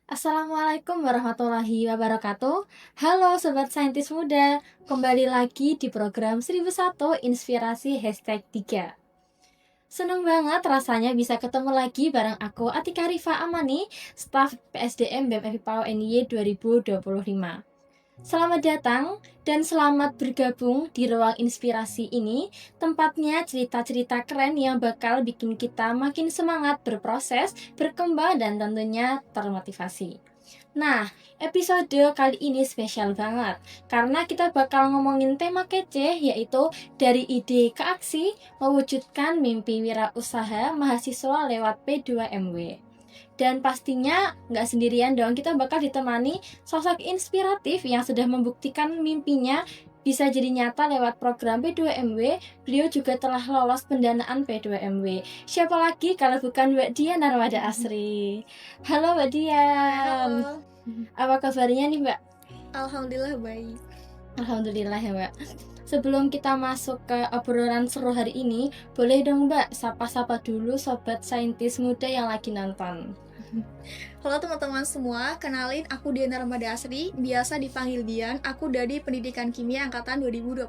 Assalamualaikum warahmatullahi wabarakatuh. Halo Sobat Saintis Muda, kembali lagi di program 1001 Inspirasi #3. Seneng banget rasanya bisa ketemu lagi bareng aku Atika Rifa Amani, staf PSDM BEM FIPAO NIY 2025. Selamat datang dan selamat bergabung di ruang inspirasi ini, tempatnya cerita-cerita keren yang bakal bikin kita makin semangat berproses, berkembang, dan tentunya termotivasi. Nah, episode kali ini spesial banget karena kita bakal ngomongin tema kece, yaitu dari ide ke aksi mewujudkan mimpi wirausaha mahasiswa lewat P2MW. Dan pastinya nggak sendirian dong, kita bakal ditemani sosok inspiratif yang sudah membuktikan mimpinya bisa jadi nyata lewat program P2MW. Beliau juga telah lolos pendanaan P2MW. Siapa lagi kalau bukan Mbak Dian Narwada Asri. Halo Mbak Dian. Halo, Apa kabarnya nih Mbak? alhamdulillah baik. Alhamdulillah ya Mbak. Sebelum kita masuk ke obrolan seru hari ini, boleh dong Mbak sapa-sapa dulu sobat saintis muda yang lagi nonton. Halo teman-teman semua, kenalin aku Dian Ramada Asri, biasa dipanggil Dian. Aku dari Pendidikan Kimia Angkatan 2022.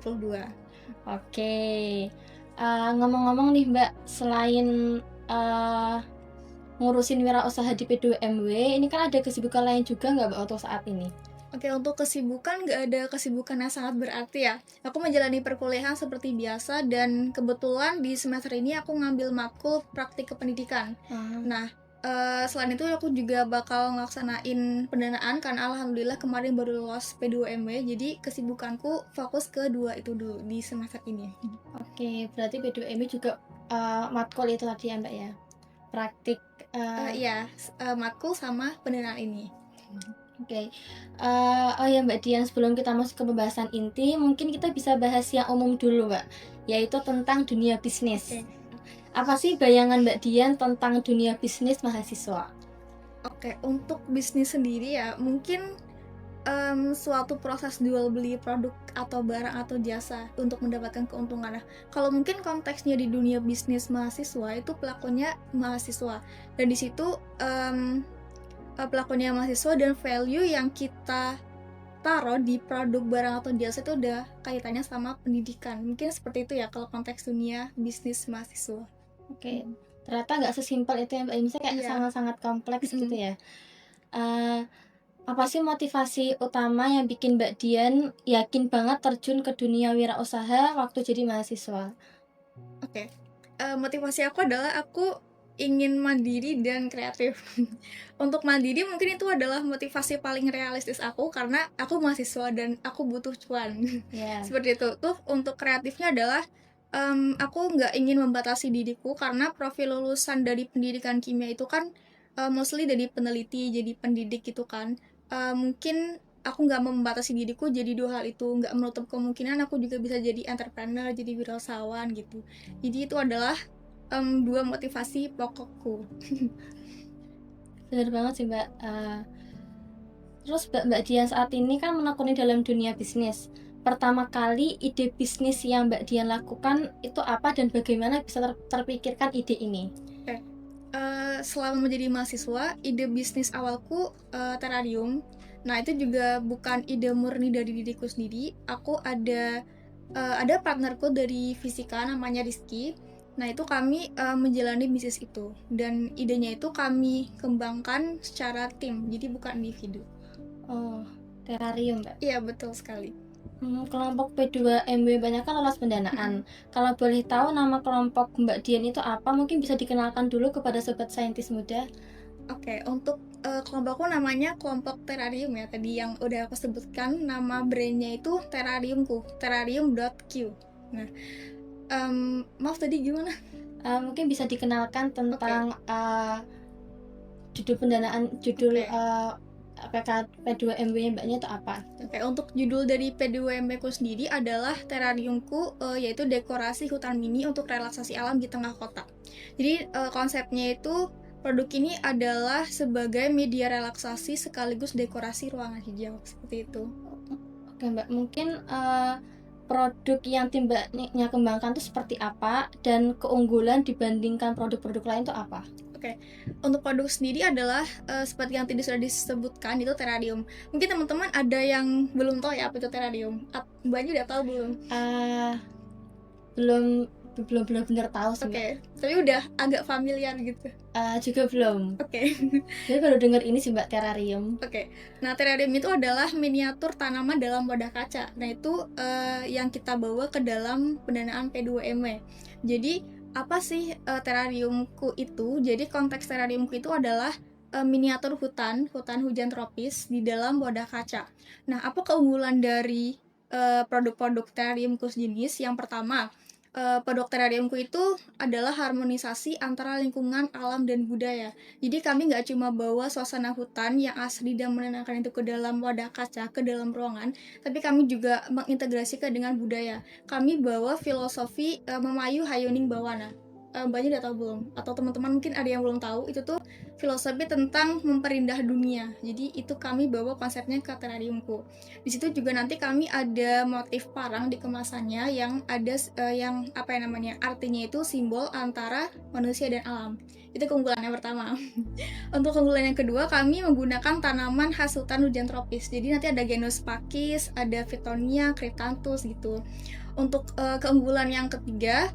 Oke, ngomong-ngomong nih Mbak, selain ngurusin wirausaha di P2MW, ini kan ada kesibukan lain juga nggak Mbak untuk saat ini? Oke, untuk kesibukan nggak ada kesibukan yang sangat berarti ya. Aku menjalani perkuliahan seperti biasa dan kebetulan di semester ini aku ngambil matkul praktik kependidikan. Nah, selain itu aku juga bakal ngelaksanain pendanaan karena alhamdulillah kemarin baru lolos P2MW, jadi kesibukanku fokus ke dua itu dulu di semester ini. Oke, berarti P2MW juga matkul itu tadi ya Mbak ya? Praktik. Iya, matkul sama pendanaan ini. Oke. Oh ya Mbak Dian, sebelum kita masuk ke pembahasan inti, mungkin kita bisa bahas yang umum dulu Mbak, yaitu tentang dunia bisnis. Oke. Apa sih bayangan Mbak Dian tentang dunia bisnis mahasiswa? Oke, untuk bisnis sendiri ya, mungkin suatu proses jual beli produk atau barang atau jasa untuk mendapatkan keuntungan. Nah, kalau mungkin konteksnya di dunia bisnis mahasiswa itu pelakunya mahasiswa, dan di situ pelakunya mahasiswa dan value yang kita taruh di produk barang atau jasa itu udah kaitannya sama pendidikan. Mungkin seperti itu ya kalau konteks dunia bisnis mahasiswa. Oke, ternyata nggak sesimpel itu ya Mbak, misalnya kayak Iya. sangat-sangat kompleks gitu ya. Eh, Apa sih motivasi utama yang bikin Mbak Dian yakin banget terjun ke dunia wirausaha waktu jadi mahasiswa? Oke. Motivasi aku adalah aku ingin mandiri dan kreatif. Untuk mandiri mungkin itu adalah motivasi paling realistis aku karena aku mahasiswa dan aku butuh cuan. Ya. Seperti itu. Tuh untuk kreatifnya adalah aku nggak ingin membatasi diriku karena profil lulusan dari pendidikan kimia itu kan mostly dari peneliti jadi pendidik gitu kan. Mungkin aku nggak membatasi diriku jadi dua hal itu, nggak menutup kemungkinan aku juga bisa jadi entrepreneur, jadi wirausahawan gitu. Jadi itu adalah dua motivasi pokokku. Benar banget sih Mbak. Terus Mbak Dian saat ini kan menekuni dalam dunia bisnis. Pertama kali ide bisnis yang Mbak Dian lakukan itu apa dan bagaimana bisa terpikirkan ide ini? Oke. Selama menjadi mahasiswa, ide bisnis awalku terarium. Nah itu juga bukan ide murni dari diriku sendiri. Aku ada partnerku dari fisika namanya Rizky. Nah itu kami menjalani bisnis itu dan idenya itu kami kembangkan secara tim, jadi bukan individu. Oh, terarium Mbak. Iya betul sekali. Kelompok P2MW banyak kan lolos pendanaan. Kalau boleh tahu nama kelompok Mbak Dian itu apa? Mungkin bisa dikenalkan dulu kepada sobat saintis muda. Oke, untuk kelompokku namanya kelompok terarium ya. Tadi yang udah aku sebutkan nama brandnya itu terariumku, terarium.q. Nah, maaf tadi gimana? Mungkin bisa dikenalkan tentang judul pendanaan, judul P2MW Mbaknya itu apa? Oke, untuk judul dari P2MB ku sendiri adalah terariumku, yaitu dekorasi hutan mini untuk relaksasi alam di tengah kota. Jadi konsepnya itu produk ini adalah sebagai media relaksasi sekaligus dekorasi ruangan hijau seperti itu. Oke Mbak, mungkin produk yang tim Mbaknya kembangkan itu seperti apa dan keunggulan dibandingkan produk-produk lain itu apa? Oke, untuk produk sendiri adalah seperti yang tadi sudah disebutkan itu terarium. Mungkin teman-teman ada yang belum tahu ya apa itu terarium. Mbak Anju udah tahu belum? Eh, belum belum benar-benar tahu sih, Mbak. Oke, tapi udah agak familiar gitu. Juga belum. Oke. Saya baru dengar ini sih, Mbak, terarium. Oke, nah terarium itu adalah miniatur tanaman dalam wadah kaca. Nah itu yang kita bawa ke dalam pendanaan P2MW. Jadi apa sih terariumku itu? Jadi konteks terariumku itu adalah miniatur hutan hujan tropis di dalam wadah kaca. Nah apa keunggulan dari produk-produk terariumku sejenis? Yang pertama, produk terariumku itu adalah harmonisasi antara lingkungan, alam, dan budaya. Jadi kami nggak cuma bawa suasana hutan yang asli dan menenangkan itu ke dalam wadah kaca, ke dalam ruangan, tapi kami juga mengintegrasikan dengan budaya. Kami bawa filosofi memayu hayuning bawana. Banyak udah tahu belum? Atau teman-teman mungkin ada yang belum tahu, itu tuh filosofi tentang memperindah dunia. Jadi itu kami bawa konsepnya ke terariumku. Di situ juga nanti kami ada motif parang di kemasannya yang ada yang apa ya namanya? Artinya itu simbol antara manusia dan alam. Itu keunggulan yang pertama. Untuk keunggulan yang kedua, kami menggunakan tanaman khas hutan hujan tropis. Jadi nanti ada genus pakis, ada Fittonia, Cryptanthus gitu. Untuk keunggulan yang ketiga,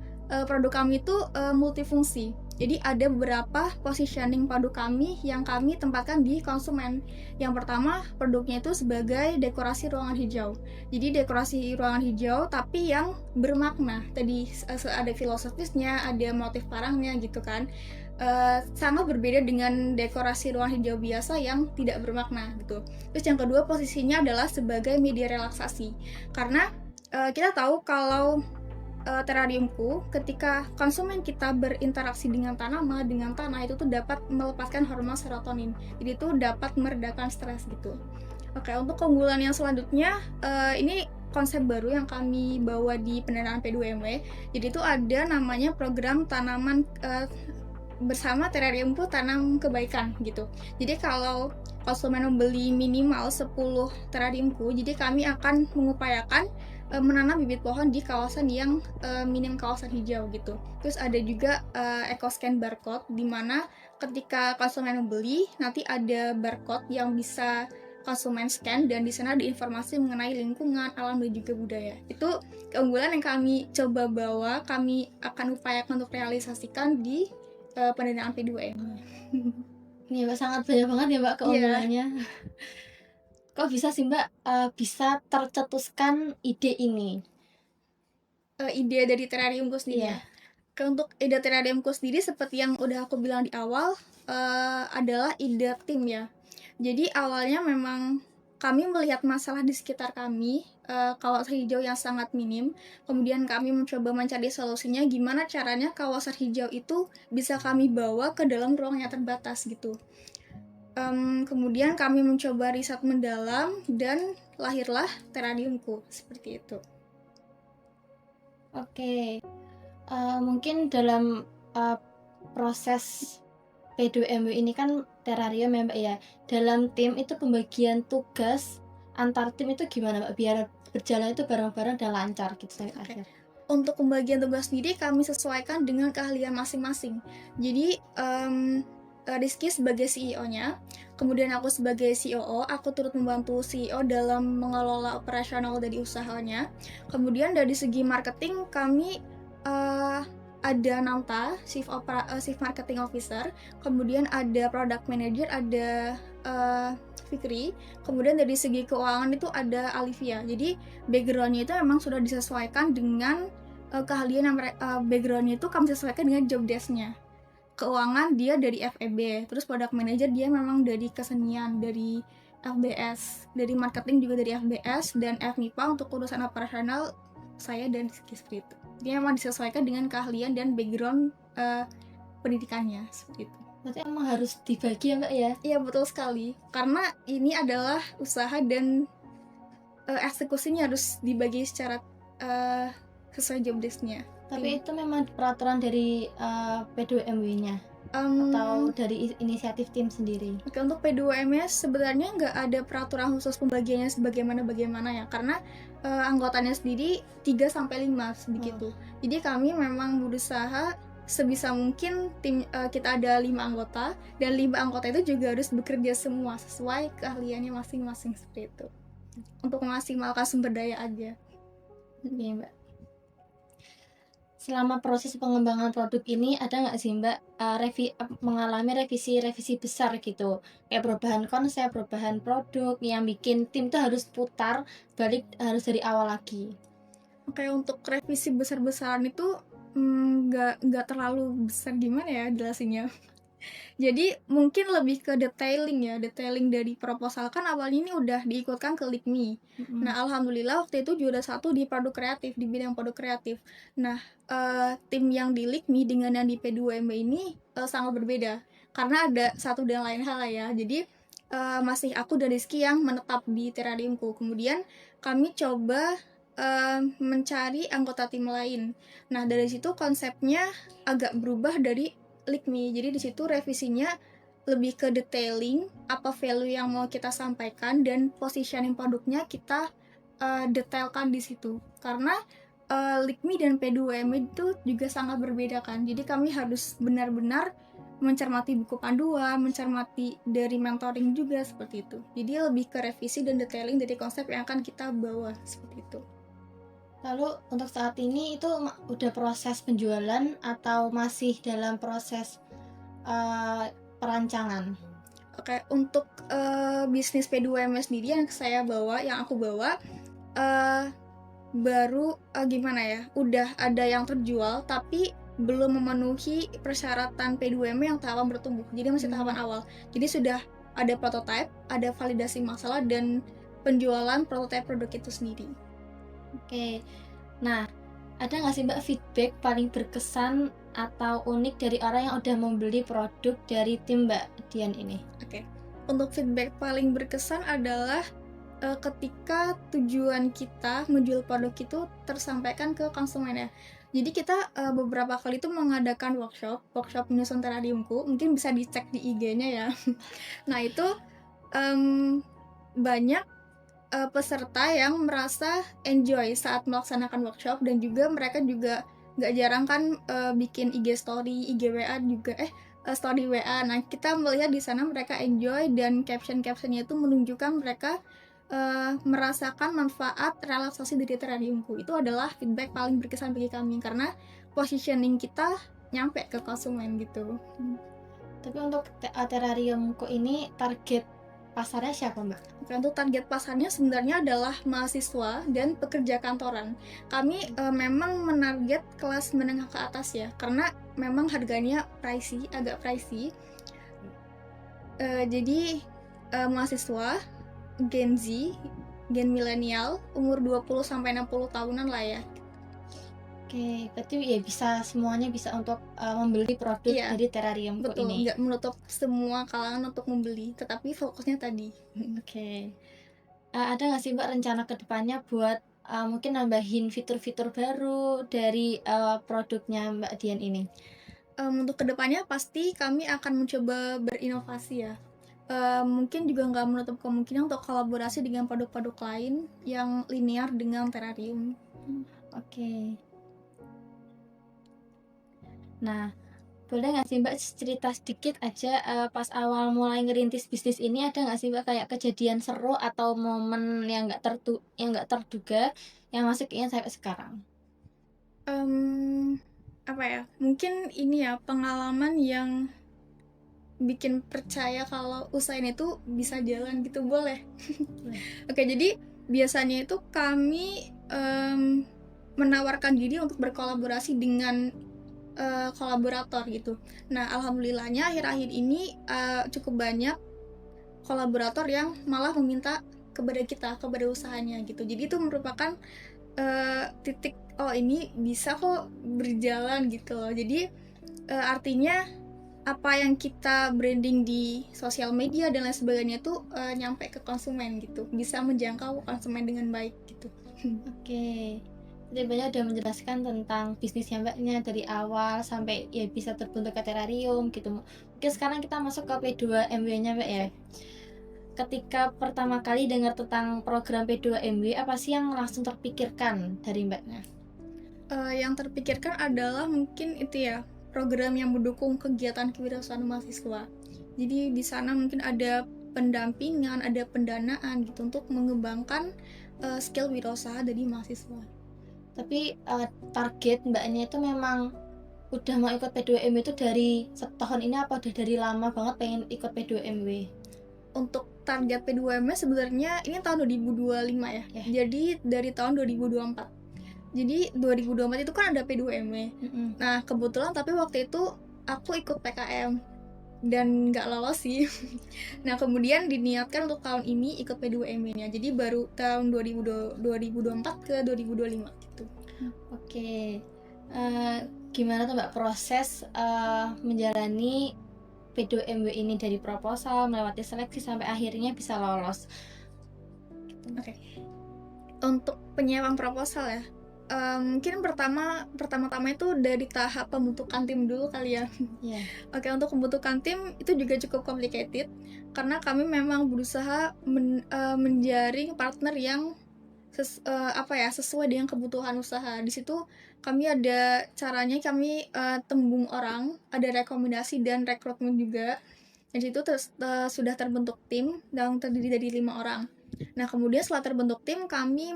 produk kami itu multifungsi. Jadi ada beberapa positioning produk kami yang kami tempatkan di konsumen. Yang pertama, produknya itu sebagai dekorasi ruangan hijau. Jadi dekorasi ruangan hijau tapi yang bermakna. Tadi ada filosofisnya, ada motif parangnya gitu kan. Sangat berbeda dengan dekorasi ruangan hijau biasa yang tidak bermakna gitu. Terus yang kedua, posisinya adalah sebagai media relaksasi. Karena kita tahu kalau terariumku, ketika konsumen kita berinteraksi dengan tanaman, dengan tanah, itu tuh dapat melepaskan hormon serotonin. Jadi itu dapat meredakan stres gitu. Oke, untuk keunggulan yang selanjutnya, ini konsep baru yang kami bawa di pendanaan P2MW. Jadi itu ada namanya program tanaman bersama terariumku tanam kebaikan gitu. Jadi kalau konsumen membeli minimal 10 terariumku, jadi kami akan mengupayakan menanam bibit pohon di kawasan yang minim kawasan hijau gitu. Terus ada juga eco-scan barcode di mana ketika konsumen membeli nanti ada barcode yang bisa konsumen scan dan di sana ada informasi mengenai lingkungan, alam, dan juga budaya. Itu keunggulan yang kami coba bawa, kami akan upayakan untuk realisasikan di pendanaan P2M. Ini Mbak sangat banyak banget ya Mbak keunggulannya. Kok bisa sih Mbak bisa tercetuskan ide ini? Ide dari terariumku sendiri. Iya. Untuk ide terariumku sendiri seperti yang udah aku bilang di awal adalah ide tim ya. Jadi awalnya memang kami melihat masalah di sekitar kami, kawasan hijau yang sangat minim. Kemudian kami mencoba mencari solusinya gimana caranya kawasan hijau itu bisa kami bawa ke dalam ruang yang terbatas gitu. Kemudian kami mencoba riset mendalam dan lahirlah terariumku seperti itu. Oke, mungkin dalam proses P2MW ini kan terarium ya Mbak ya. Dalam tim itu pembagian tugas antar tim itu gimana Mbak biar berjalan itu bareng-bareng dan lancar gitu sampai akhir. Untuk pembagian tugas sendiri kami sesuaikan dengan keahlian masing-masing. Jadi Rizky sebagai CEO-nya, kemudian aku sebagai COO, aku turut membantu CEO dalam mengelola operasional dari usahanya. Kemudian dari segi marketing kami ada Namta, Chief Marketing Officer, kemudian ada Product Manager, ada Fikri, kemudian dari segi keuangan itu ada Alivia. Jadi backgroundnya itu memang sudah disesuaikan dengan keahlian yang backgroundnya itu kami sesuaikan dengan job desk-nya. Keuangan dia dari FEB, terus Product Manager dia memang dari kesenian, dari FBS, dari marketing juga dari FBS, dan FMIPA untuk urusan operasional saya dan Rizky seperti itu. Dia memang disesuaikan dengan keahlian dan background pendidikannya seperti itu. Berarti emang harus dibagi ya Mbak ya? Iya betul sekali, karena ini adalah usaha dan eksekusinya harus dibagi secara sesuai job desk-nya. Tapi itu memang peraturan dari P2MW-nya atau dari inisiatif tim sendiri? Oke, untuk P2M-nya sebenarnya nggak ada peraturan khusus pembagiannya bagaimana ya, karena anggotanya sendiri 3-5 begitu. Jadi kami memang berusaha sebisa mungkin kita ada 5 anggota, dan 5 anggota itu juga harus bekerja semua sesuai keahliannya masing-masing seperti itu, untuk memaksimalkan sumber daya aja. Iya Mbak. Selama proses pengembangan produk ini ada nggak sih Mbak mengalami revisi besar gitu, kayak perubahan konsep, perubahan produk yang bikin tim tuh harus putar balik, harus dari awal lagi? Oke, untuk revisi besar-besaran itu nggak terlalu besar, gimana ya jelasinnya. Jadi mungkin lebih ke detailing dari proposal. Kan awalnya ini udah diikutkan ke LIKMI. Nah, alhamdulillah waktu itu juara 1 di produk kreatif, di bidang produk kreatif. Nah, tim yang di LIKMI dengan yang di P2MB ini sangat berbeda, karena ada satu dan lain hal ya. Jadi masih aku dan Rizky yang menetap di terariumku. Kemudian kami coba mencari anggota tim lain. Nah, dari situ konsepnya agak berubah dari LIKMI. Jadi di situ revisinya lebih ke detailing, apa value yang mau kita sampaikan, dan positioning produknya kita detailkan di situ. Karena LIKMI dan P2M itu juga sangat berbeda kan. Jadi kami harus benar-benar mencermati buku panduan, mencermati dari mentoring juga seperti itu. Jadi lebih ke revisi dan detailing dari konsep yang akan kita bawa seperti itu. Lalu untuk saat ini itu udah proses penjualan atau masih dalam proses perancangan? Oke, untuk bisnis P2M sendiri yang aku bawa baru gimana ya, udah ada yang terjual tapi belum memenuhi persyaratan P2M yang tahapan bertumbuh, jadi masih tahapan awal. Jadi sudah ada prototype, ada validasi masalah, dan penjualan prototype produk itu sendiri. Oke, nah ada nggak sih Mbak feedback paling berkesan atau unik dari orang yang udah membeli produk dari tim Mbak Dian ini? Oke, untuk feedback paling berkesan adalah ketika tujuan kita menjual produk itu tersampaikan ke konsumen ya. Jadi kita beberapa kali itu mengadakan workshop menyusun terariumku, mungkin bisa dicek di IG-nya ya. Nah itu banyak peserta yang merasa enjoy saat melaksanakan workshop, dan juga mereka juga nggak jarang kan bikin IG story, IG WA juga story WA. Nah kita melihat di sana mereka enjoy, dan captionnya itu menunjukkan mereka merasakan manfaat relaksasi dari terariumku. Itu adalah feedback paling berkesan bagi kami, karena positioning kita nyampe ke konsumen gitu. Tapi untuk terariumku ini target pasarnya siapa Mbak? Untuk target pasarnya sebenarnya adalah mahasiswa dan pekerja kantoran. Kami memang menarget kelas menengah ke atas ya, karena memang harganya agak pricey. Jadi mahasiswa, Gen Z, Gen milenial, umur 20-60 tahunan lah ya. Oke, berarti ya semuanya bisa untuk membeli produk dari terariumku betul, ini. nggak menutup semua kalangan untuk membeli, tetapi fokusnya tadi. Oke. Ada nggak sih Mbak rencana kedepannya buat mungkin nambahin fitur-fitur baru dari produknya Mbak Dian ini? Untuk kedepannya pasti kami akan mencoba berinovasi ya. Mungkin juga nggak menutup kemungkinan untuk kolaborasi dengan produk-produk lain yang linear dengan terarium. Oke. Nah, boleh nggak sih Mbak cerita sedikit aja pas awal mulai ngerintis bisnis ini, ada nggak sih Mbak kayak kejadian seru atau momen yang nggak terduga yang masih keinget sampai sekarang? Apa ya? Mungkin ini ya, pengalaman yang bikin percaya kalau usaha ini tuh bisa jalan gitu, boleh? Oke, jadi biasanya itu kami menawarkan diri untuk berkolaborasi dengan kolaborator gitu. Nah, alhamdulillahnya akhir-akhir ini cukup banyak kolaborator yang malah meminta kepada usahanya gitu. Jadi itu merupakan titik ini bisa kok berjalan gitu loh. Jadi artinya apa yang kita branding di sosial media dan lain sebagainya itu nyampe ke konsumen gitu, bisa menjangkau konsumen dengan baik gitu. Oke. Jadi banyak udah menjelaskan tentang bisnisnya Mbaknya dari awal sampai ya bisa terbentuk ke terarium gitu. Mungkin sekarang kita masuk ke P2MW-nya Mbak ya. Ketika pertama kali dengar tentang program P2MW, apa sih yang langsung terpikirkan dari Mbaknya? Yang terpikirkan adalah mungkin itu ya, program yang mendukung kegiatan kewirausahaan mahasiswa. Jadi di sana mungkin ada pendampingan, ada pendanaan gitu untuk mengembangkan skill wirausaha dari mahasiswa. Tapi target mbaknya itu memang udah mau ikut P2M itu dari setahun ini apa udah dari lama banget pengen ikut P2MW? Untuk target P2M sebenarnya ini tahun 2025 ya. Jadi dari tahun 2024. Jadi 2024 itu kan ada P2MW. Nah kebetulan tapi waktu itu aku ikut PKM dan nggak lolos sih. Nah kemudian diniatkan untuk tahun ini ikut P2MW-nya. Jadi baru tahun 2024 ke 2025 gitu. Oke. Gimana tuh mbak proses menjalani P2MW ini dari proposal melewati seleksi sampai akhirnya bisa lolos? Oke. Untuk penyiapan proposal ya, mungkin pertama-tama itu dari tahap pembentukan tim dulu kali ya. Oke, untuk pembentukan tim itu juga cukup complicated karena kami memang berusaha menjaring partner yang sesuai dengan kebutuhan usaha. Di situ kami ada caranya, kami tembung orang, ada rekomendasi dan rekrutmen juga. Di situ sudah terbentuk tim yang terdiri dari 5 orang. Nah kemudian setelah terbentuk tim kami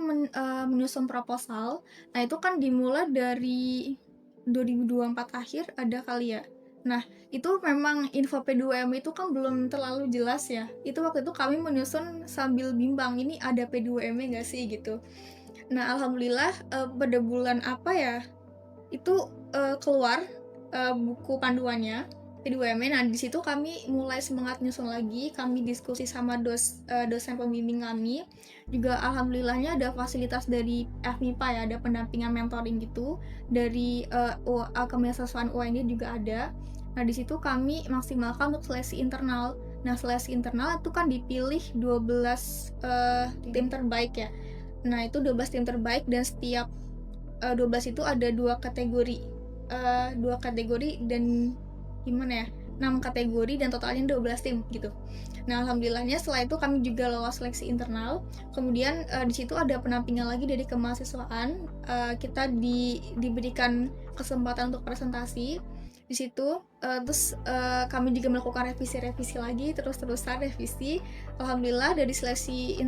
menyusun proposal. Nah itu kan dimulai dari 2024 akhir ada kali ya. Nah itu memang info P2M itu kan belum terlalu jelas ya. Itu waktu itu kami menyusun sambil bimbang, ini ada P2M nggak sih gitu. Nah alhamdulillah pada bulan apa ya itu keluar buku panduannya P2M. Nah di situ kami mulai semangat nyusun lagi, kami diskusi sama dosen pembimbing kami. Juga alhamdulillahnya ada fasilitas dari FMIPA ya, ada pendampingan mentoring gitu dari kemahasiswaan UND juga ada. Nah di situ kami maksimalkan untuk seleksi internal. Nah seleksi internal itu kan dipilih 12 tim terbaik ya. Nah itu 12 tim terbaik dan setiap 12 itu ada 2 kategori dan gimana ya, 6 kategori dan totalnya 12 tim gitu. Nah alhamdulillahnya setelah itu kami juga lolos seleksi internal. Kemudian di situ ada pendampingan lagi dari kemahasiswaan. Kita diberikan kesempatan untuk presentasi di situ. Terus kami juga melakukan revisi lagi, terus-terusan revisi. Alhamdulillah dari seleksi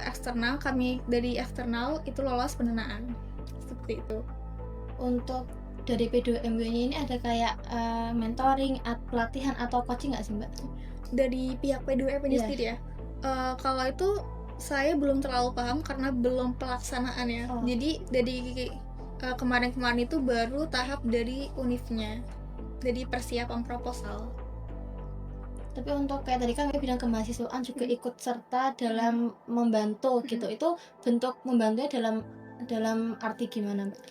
eksternal, kami dari eksternal itu lolos pendanaan seperti itu. Untuk dari P2MW-nya ini ada kayak mentoring, pelatihan atau coaching nggak sih mbak? Dari pihak P2MW sendiri ya, kalau itu saya belum terlalu paham karena belum pelaksanaan ya. Jadi dari kemarin-kemarin itu baru tahap dari univnya, dari persiapan proposal. Tapi untuk kayak tadi kan bilang kemahasiswaan juga ikut serta dalam membantu gitu. Itu bentuk membantunya dalam arti gimana mbak?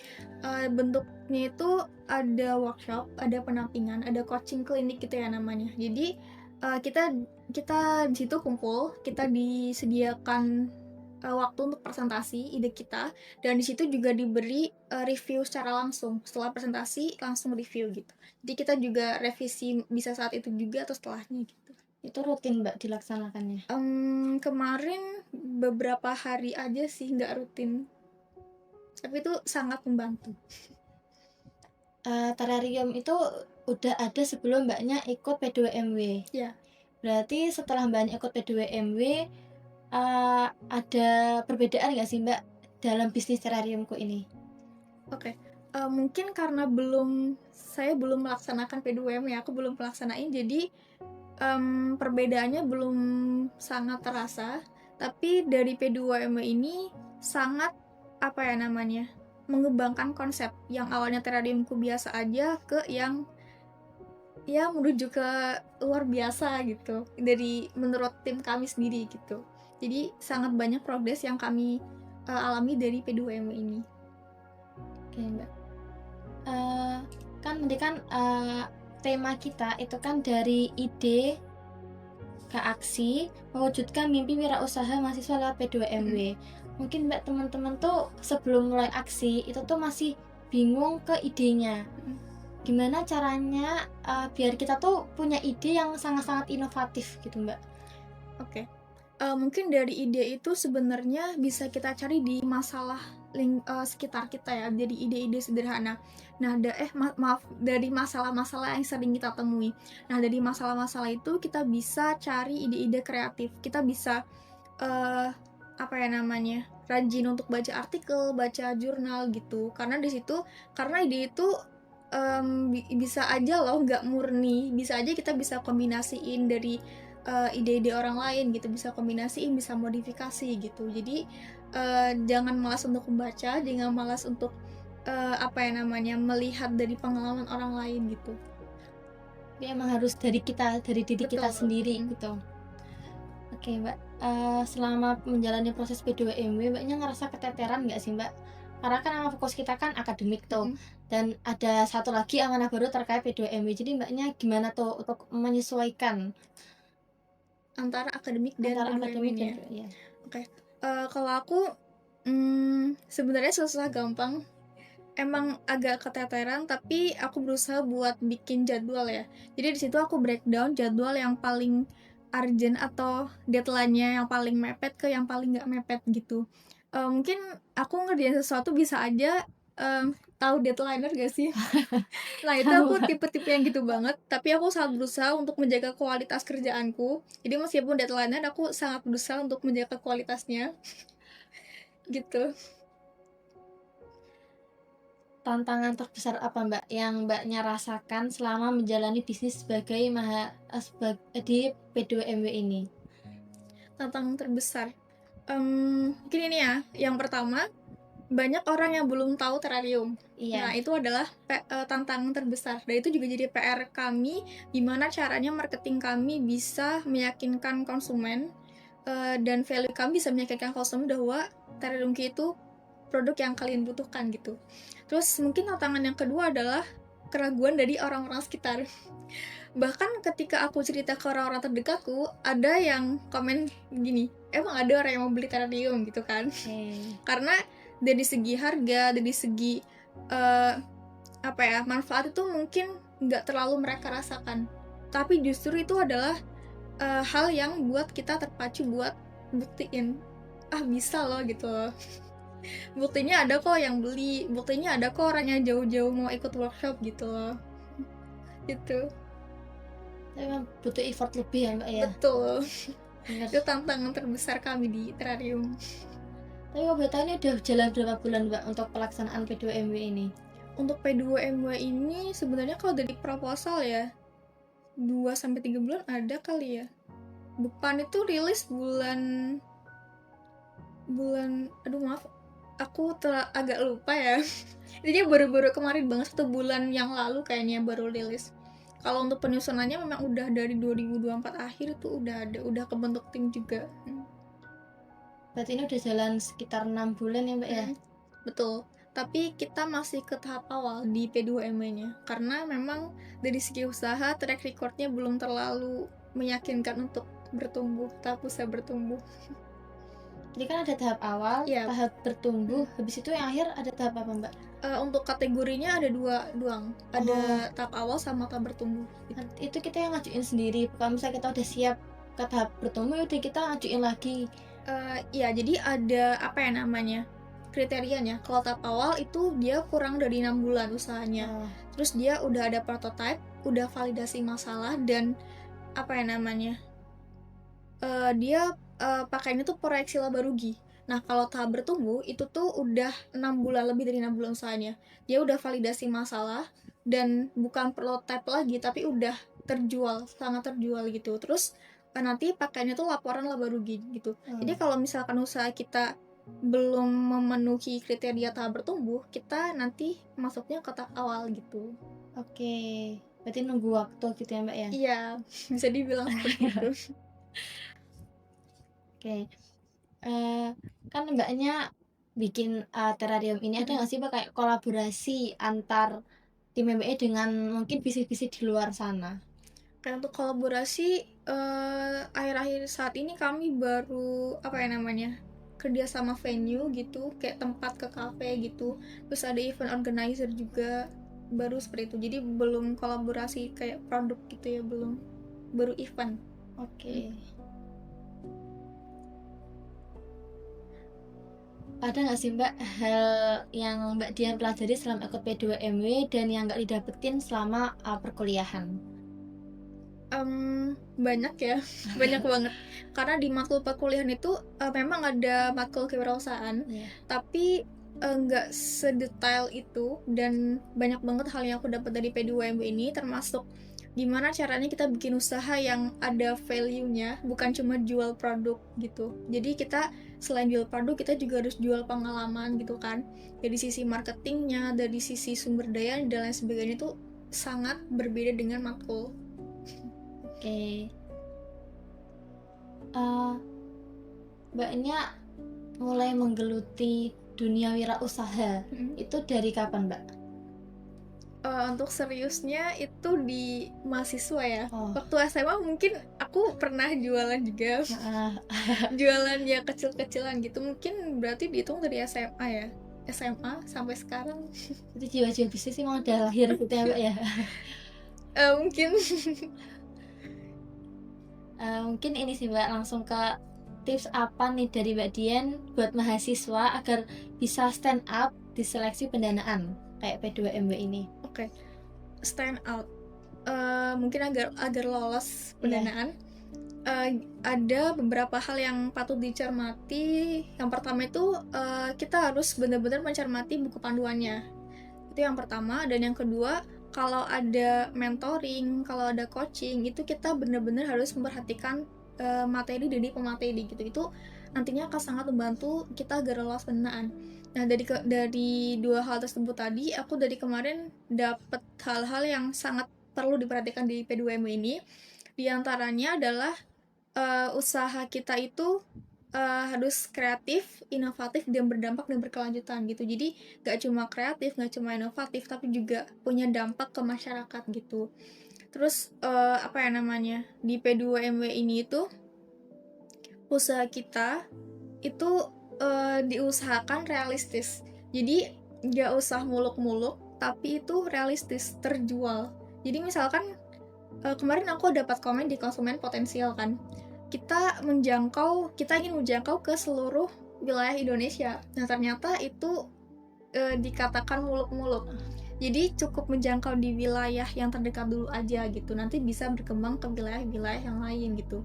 Bentuknya itu ada workshop, ada penampingan, ada coaching klinik gitu ya namanya. Jadi kita di situ kumpul, kita disediakan waktu untuk presentasi ide kita, dan di situ juga diberi review secara langsung. Setelah presentasi langsung review gitu. Jadi kita juga revisi bisa saat itu juga atau setelahnya gitu. Itu rutin mbak dilaksanakannya? Kemarin beberapa hari aja sih, nggak rutin. Tapi itu sangat membantu. Terrarium itu udah ada sebelum mbaknya ikut P2MW. Ya. Berarti setelah mbaknya ikut P2MW ada perbedaan nggak sih mbak dalam bisnis terrariumku ini? Oke. Mungkin karena saya belum melaksanakan P2M ya, aku belum melaksanain, jadi perbedaannya belum sangat terasa. Tapi dari P2M ini sangat mengembangkan konsep yang awalnya terrariumku biasa aja ke yang ya menuju ke luar biasa gitu, dari menurut tim kami sendiri gitu. Jadi sangat banyak progres yang kami alami dari P2M ini. Oke mbak, kan nanti kan tema kita itu kan dari ide ke aksi mewujudkan mimpi wirausaha mahasiswa lewat P2MW. Mungkin mbak teman-teman tuh sebelum mulai aksi itu tuh masih bingung ke idenya. Gimana caranya biar kita tuh punya ide yang sangat-sangat inovatif gitu mbak? Oke. Mungkin dari ide itu sebenarnya bisa kita cari di masalah sekitar kita ya, jadi ide-ide sederhana. Nah, maaf, dari masalah-masalah yang sering kita temui. Nah, dari masalah-masalah itu kita bisa cari ide-ide kreatif. Kita bisa, eee, apa ya namanya, rajin untuk baca artikel, baca jurnal gitu. Karena ide itu, bisa aja loh nggak murni, bisa aja kita bisa kombinasiin dari ide-ide orang lain gitu, bisa kombinasiin, bisa modifikasi gitu. Jadi, jangan malas untuk membaca, jangan malas untuk, apa ya namanya, melihat dari pengalaman orang lain gitu. Tapi emang harus dari kita, dari diri kita Betul, sendiri gitu. Oke Mbak, selama menjalani proses P2MW Mbaknya ngerasa keteteran nggak sih Mbak? Karena kan emang fokus kita kan akademik tuh, mhm, dan ada satu lagi amanah baru terkait P2MW. Jadi Mbaknya gimana tuh untuk menyesuaikan antara akademik dan antara akademik dan P2M-nya. ya? Oke, kalau aku, sebenarnya susah gampang, emang agak keteteran, tapi aku berusaha buat bikin jadwal ya. Jadi di situ aku breakdown jadwal yang paling urgent atau deadline-nya yang paling mepet ke yang paling nggak mepet gitu. Mungkin aku ngerjain sesuatu bisa aja, tahu deadline-nya nggak sih? Nah, itu Tahu aku Mbak. tipe-tipe yang gitu banget, tapi aku sangat berusaha untuk menjaga kualitas kerjaanku. Jadi meskipun deadline-nya, aku sangat berusaha untuk menjaga kualitasnya, gitu. Tantangan terbesar apa Mbak yang Mbaknya rasakan selama menjalani bisnis sebagai di P2MW ini? Tantangan terbesar, mungkin ini ya, yang pertama, banyak orang yang belum tahu terarium. Nah, Iya. itu adalah tantangan terbesar, dan itu juga jadi PR kami, gimana caranya marketing kami bisa meyakinkan konsumen, dan value kami bisa meyakinkan konsumen bahwa terarium itu produk yang kalian butuhkan gitu. Terus mungkin tantangan yang kedua adalah keraguan dari orang-orang sekitar. Bahkan ketika aku cerita ke orang-orang terdekatku, ada yang komen gini, "Emang ada orang yang mau beli terarium?" gitu kan. Oke. Karena dari segi harga, dari segi, eee, apa ya, manfaat itu mungkin nggak terlalu mereka rasakan. Tapi justru itu adalah, hal yang buat kita terpacu buat buktiin, "Ah, bisa loh," gitu loh. Buktinya ada kok yang beli, buktinya ada kok orang yang jauh-jauh mau ikut workshop gitu loh. Gitu. Tapi memang butuh effort lebih ya Mbak ya? Betul. Bener. Itu tantangan terbesar kami di terarium. Tapi kalau boleh tahu ini udah jalan berapa bulan Mbak untuk pelaksanaan P2MW ini? Untuk P2MW ini sebenarnya kalau dari proposal ya 2 sampai 3 bulan ada kali ya. Depan itu rilis bulan bulan aduh maaf, aku agak lupa ya. Jadi baru-baru kemarin banget, 1 bulan yang lalu kayaknya baru rilis. Kalau untuk penyusunannya memang udah dari 2024 akhir tuh udah ada, udah kebentuk tim juga. Berarti ini udah jalan sekitar 6 bulan ya Mbak ya? Betul. Tapi kita masih ke tahap awal di P2MW-nya. Karena memang dari segi usaha track record-nya belum terlalu meyakinkan untuk bertumbuh, tahap usaha bertumbuh. Jadi kan ada tahap awal, Iya. tahap bertumbuh, habis itu yang akhir ada tahap apa Mbak? Untuk kategorinya ada dua doang. Oh, Ada tahap awal sama tahap bertumbuh. Gitu. itu kita yang ngajuin sendiri. Kalau misalnya kita udah siap ke tahap bertumbuh, udah kita ngajuin lagi. Iya, jadi ada apa ya namanya? Kriterianya. Kalau tahap awal itu dia kurang dari 6 bulan usahanya. Oh, Terus dia udah ada prototype, udah validasi masalah dan apa ya namanya? Dia pakainya tuh proyeksi laba rugi. Nah, kalau tahap bertumbuh itu tuh udah 6 bulan, lebih dari 6 bulan usahanya. Dia udah validasi masalah dan bukan prototype lagi tapi udah terjual, sangat terjual gitu. Terus nanti pakainya tuh laporan laba rugi gitu. Jadi oh, kalau misalkan usaha kita belum memenuhi kriteria tahap bertumbuh, kita nanti masuknya ke tahap awal gitu. oke. Berarti nunggu waktu gitu ya Mbak ya? Iya, bisa dibilang seperti itu. Oke. Eh, kan Mbaknya bikin terrarium ini ada Mhm. nggak sih Mbak kayak kolaborasi antar tim MBA dengan mungkin bisnis-bisnis di luar sana? Kayak untuk kolaborasi, akhir-akhir saat ini kami baru, apa ya namanya, kerja sama venue gitu, kayak tempat ke kafe gitu, terus ada event organizer juga, baru seperti itu. Jadi belum kolaborasi kayak produk gitu ya, belum, baru event. Oke. Mhm. ada nggak sih Mbak hal yang Mbak Dian pelajari selama ikut P2MW dan yang nggak didapetin selama perkuliahan? Banyak ya, banyak banget. Karena di matkul perkuliahan itu memang ada matkul kewirausahaan, Iya. tapi nggak sedetail itu, dan banyak banget hal yang aku dapat dari P2MW ini, termasuk gimana caranya kita bikin usaha yang ada value-nya, bukan cuma jual produk gitu. Jadi kita selain jual produk, kita juga harus jual pengalaman gitu kan. Dari sisi marketingnya, dari sisi sumber daya dan lain sebagainya itu sangat berbeda dengan matkul. Oke. Eh, Mbaknya mulai menggeluti dunia wirausaha itu dari kapan Mbak? Untuk seriusnya itu di mahasiswa ya. Oh. Waktu SMA mungkin aku pernah jualan juga. Jualan ya kecil-kecilan gitu. Mungkin berarti dihitung dari SMA ya. SMA sampai sekarang. Itu jiwa-jiwa bisnis sih emang udah lahir gitu ya Mbak ya. Mungkin Mungkin ini sih Mbak, langsung ke tips apa nih dari Mbak Dian buat mahasiswa agar bisa stand up di seleksi pendanaan kayak P2MW ini. Oke. Stand out. Mungkin agar lolos pendanaan. Ada beberapa hal yang patut dicermati. Yang pertama itu kita harus benar-benar mencermati buku panduannya. Itu yang pertama. Dan yang kedua, kalau ada mentoring, kalau ada coaching, itu kita benar-benar harus memperhatikan materi dari pemateri gitu. Itu nantinya akan sangat membantu kita agar lolos pendanaan. Nah, dari dua hal tersebut tadi, aku dari kemarin dapat hal-hal yang sangat perlu diperhatikan di P2M ini. Di antaranya adalah usaha kita itu harus kreatif, inovatif, dan berdampak dan berkelanjutan gitu. Jadi gak cuma kreatif, gak cuma inovatif, tapi juga punya dampak ke masyarakat gitu. Terus apa ya namanya, di P2MW ini itu usaha kita itu diusahakan realistis. Jadi gak usah muluk-muluk, tapi itu realistis, terjual. Jadi misalkan kemarin aku dapat komen di konsumen potensial kan, kita ingin menjangkau ke seluruh wilayah Indonesia. Nah ternyata itu dikatakan muluk-muluk. Jadi cukup menjangkau di wilayah yang terdekat dulu aja gitu. Nanti bisa berkembang ke wilayah-wilayah yang lain gitu.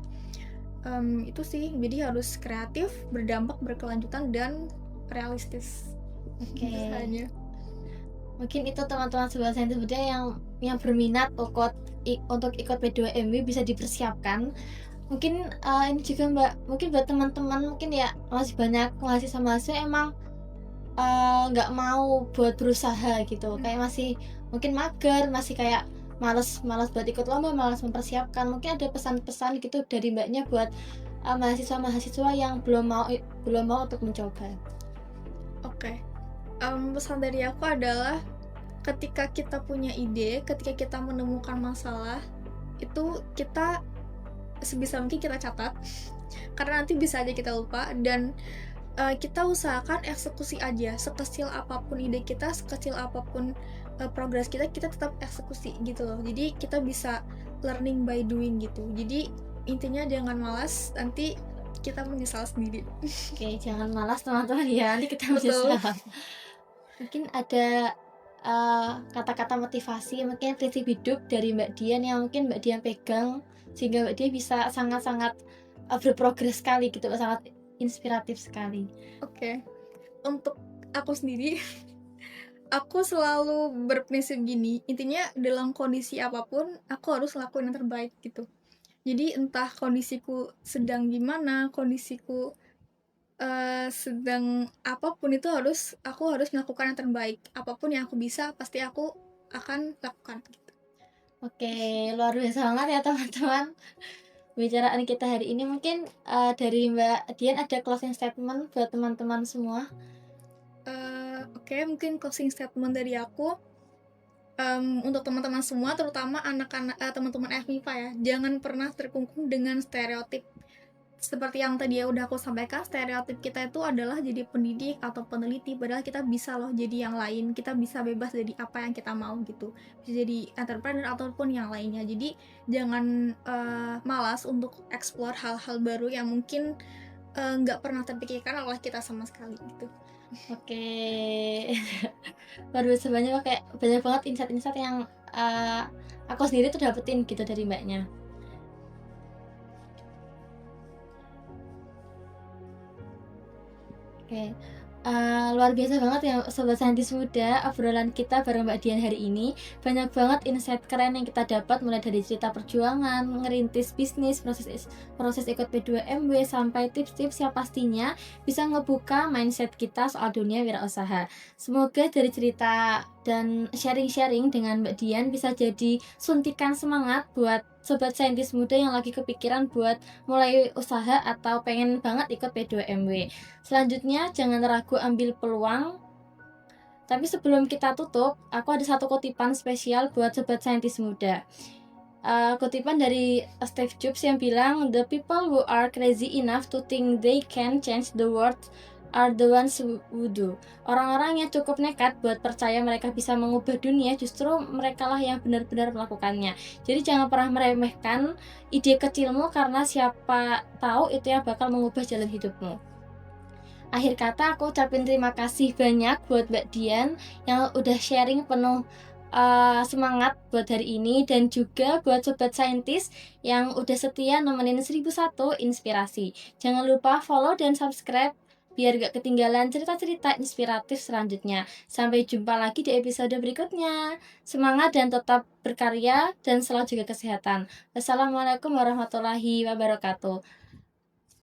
Itu sih. Jadi harus kreatif, berdampak, berkelanjutan, dan realistis. Oke. Usahanya. Mungkin itu teman-teman Sobat Saintis Muda yang berminat untuk ikut P2MW bisa dipersiapkan. Mungkin ini juga Mbak, mungkin buat teman-teman mungkin ya masih banyak mahasiswa emang nggak mau buat berusaha gitu, kayak masih mungkin mager, masih kayak malas buat ikut lomba, malas mempersiapkan. Mungkin ada pesan-pesan gitu dari Mbaknya buat mahasiswa yang belum mau untuk mencoba. Oke. Pesan dari aku adalah ketika kita punya ide, ketika kita menemukan masalah, itu kita sebisa mungkin kita catat, karena nanti bisa aja kita lupa. Dan kita usahakan eksekusi aja, sekecil apapun ide kita, sekecil apapun progres kita tetap eksekusi gitu loh. Jadi kita bisa learning by doing gitu. Jadi intinya jangan malas, nanti kita menyesal sendiri. Oke, jangan malas teman-teman ya, nanti kita menyesal. Mungkin ada kata-kata motivasi, mungkin prinsip hidup dari Mbak Dian yang mungkin Mbak Dian pegang sehingga Mbak Dian bisa sangat-sangat berprogres sekali gitu, sangat inspiratif sekali. Oke. Untuk aku sendiri, aku selalu berprinsip gini, intinya dalam kondisi apapun aku harus lakuin yang terbaik gitu. Jadi entah kondisiku sedang gimana, kondisiku sedang apapun itu aku harus melakukan yang terbaik. Apapun yang aku bisa pasti aku akan lakukan gitu. Oke, luar biasa banget ya teman-teman pembicaraan kita hari ini. Mungkin dari Mbak Dian ada closing statement buat teman-teman semua. Oke, mungkin closing statement dari aku untuk teman-teman semua, terutama anak-anak teman-teman FMIPA ya, jangan pernah terkungkung dengan stereotip. Seperti yang tadi ya udah aku sampaikan, stereotip kita itu adalah jadi pendidik atau peneliti, padahal kita bisa loh jadi yang lain, kita bisa bebas jadi apa yang kita mau gitu, bisa jadi entrepreneur ataupun yang lainnya. Jadi jangan malas untuk explore hal-hal baru yang mungkin nggak pernah terpikirkan oleh kita sama sekali gitu. Oke. Luar biasa banyak, kayak banyak banget insight-insight yang aku sendiri tuh dapetin gitu dari Mbaknya. Oke, luar biasa banget ya Sobat Saintis Muda, obrolan kita bareng Mbak Dian hari ini. Banyak banget insight keren yang kita dapat, mulai dari cerita perjuangan, ngerintis bisnis, proses ikut P2MW, sampai tips-tips yang pastinya bisa ngebuka mindset kita soal dunia wirausaha. Semoga dari cerita dan sharing-sharing dengan Mbak Dian bisa jadi suntikan semangat buat Sobat Saintis Muda yang lagi kepikiran buat mulai usaha atau pengen banget ikut P2MW. Selanjutnya, jangan ragu ambil peluang. Tapi sebelum kita tutup, aku ada satu kutipan spesial buat Sobat Saintis Muda. Kutipan dari Steve Jobs yang bilang, "The people who are crazy enough to think they can change the world are the ones who do." Orang-orang yang cukup nekat buat percaya mereka bisa mengubah dunia, justru merekalah yang benar-benar melakukannya. Jadi jangan pernah meremehkan ide kecilmu, karena siapa tahu itu yang bakal mengubah jalan hidupmu. Akhir kata, aku ucapin terima kasih banyak buat Mbak Dian yang udah sharing penuh semangat buat hari ini, dan juga buat Sobat Saintis yang udah setia nemenin 1001 inspirasi. Jangan lupa follow dan subscribe biar gak ketinggalan cerita-cerita inspiratif selanjutnya. Sampai jumpa lagi di episode berikutnya. Semangat dan tetap berkarya, dan selalu jaga kesehatan. Wassalamualaikum warahmatullahi wabarakatuh.